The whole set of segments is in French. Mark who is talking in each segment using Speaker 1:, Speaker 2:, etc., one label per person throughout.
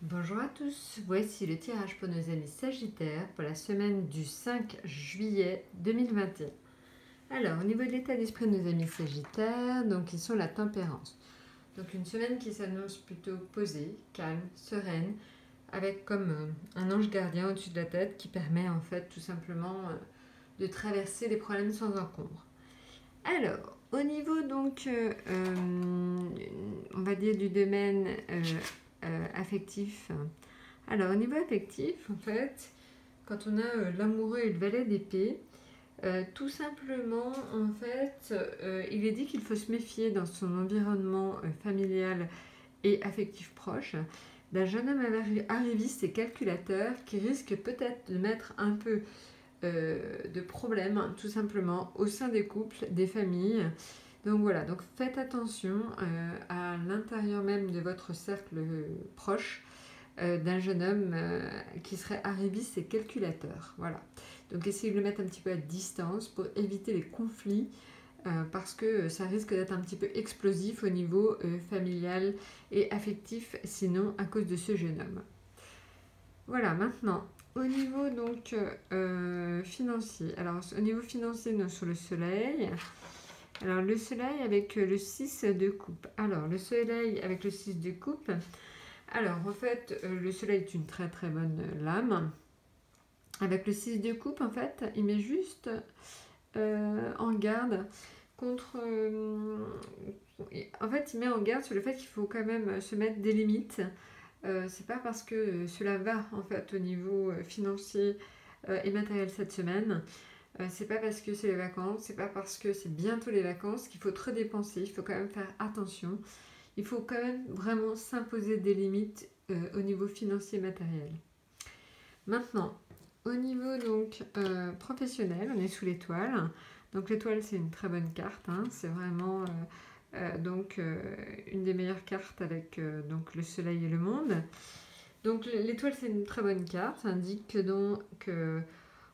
Speaker 1: Bonjour à tous, voici le tirage pour nos amis Sagittaires pour la semaine du 5 juillet 2021. Alors, au niveau de l'état d'esprit de nos amis Sagittaires, donc ils sont la tempérance. Donc une semaine qui s'annonce plutôt posée, calme, sereine, avec comme un ange gardien au-dessus de la tête qui permet en fait tout simplement de traverser les problèmes sans encombre. Alors, au niveau donc, on va dire du domaine affectif. Alors, au niveau affectif, en fait, quand on a l'amoureux et le valet d'épée, tout simplement, en fait, il est dit qu'il faut se méfier dans son environnement familial et affectif proche d'un jeune homme arriviste et calculateur qui risque peut-être de mettre un peu de problèmes, tout simplement, au sein des couples, des familles. Donc voilà, donc faites attention à l'intérieur même de votre cercle proche d'un jeune homme qui serait arriviste et calculateur. Voilà. Donc essayez de le mettre un petit peu à distance pour éviter les conflits parce que ça risque d'être un petit peu explosif au niveau familial et affectif, sinon à cause de ce jeune homme. Voilà, maintenant, au niveau donc financier. Alors, au niveau financier, nous sur le soleil. Alors, le soleil avec le 6 de coupe. Alors, le soleil avec le 6 de coupe. Alors, en fait, le soleil est une très très bonne lame. Avec le 6 de coupe, en fait, il met juste en garde contre... en fait, il met en garde sur le fait qu'il faut quand même se mettre des limites. C'est pas parce que cela va en fait au niveau financier et matériel cette semaine. C'est pas parce que c'est les vacances, c'est pas parce que c'est bientôt les vacances qu'il faut trop dépenser. Il faut quand même faire attention. Il faut quand même vraiment s'imposer des limites au niveau financier et matériel. Maintenant, au niveau donc professionnel, on est sous l'étoile. Donc l'étoile c'est une très bonne carte, hein. C'est vraiment donc une des meilleures cartes avec donc le soleil et le monde. Donc l'étoile c'est une très bonne carte, ça indique donc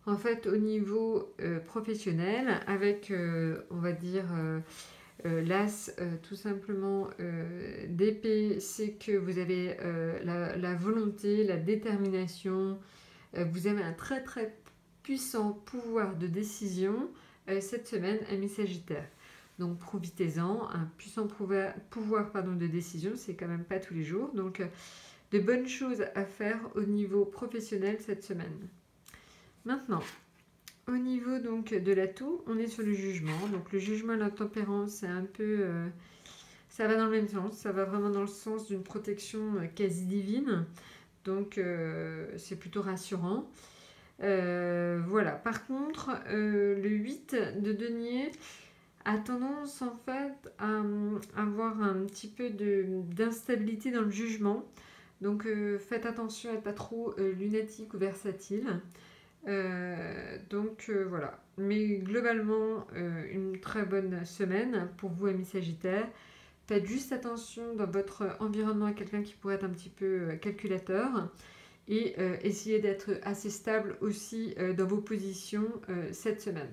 Speaker 1: en fait au niveau professionnel avec on va dire l'as tout simplement d'épée, c'est que vous avez la volonté, la détermination, vous avez un très très puissant pouvoir de décision cette semaine, amis Sagittaire. Donc profitez-en, un puissant pouvoir de décision, c'est quand même pas tous les jours. Donc de bonnes choses à faire au niveau professionnel cette semaine. Maintenant, au niveau donc de l'atout, on est sur le jugement. Donc le jugement et la tempérance, c'est un peu... ça va dans le même sens, ça va vraiment dans le sens d'une protection quasi divine. Donc c'est plutôt rassurant. Voilà, par contre, le 8 de denier a tendance en fait à avoir un petit peu d'instabilité dans le jugement. Donc faites attention à ne pas trop lunatique ou versatile. Voilà. Mais globalement, une très bonne semaine pour vous, amis Sagittaires. Faites juste attention dans votre environnement à quelqu'un qui pourrait être un petit peu calculateur. Et essayez d'être assez stable aussi dans vos positions cette semaine.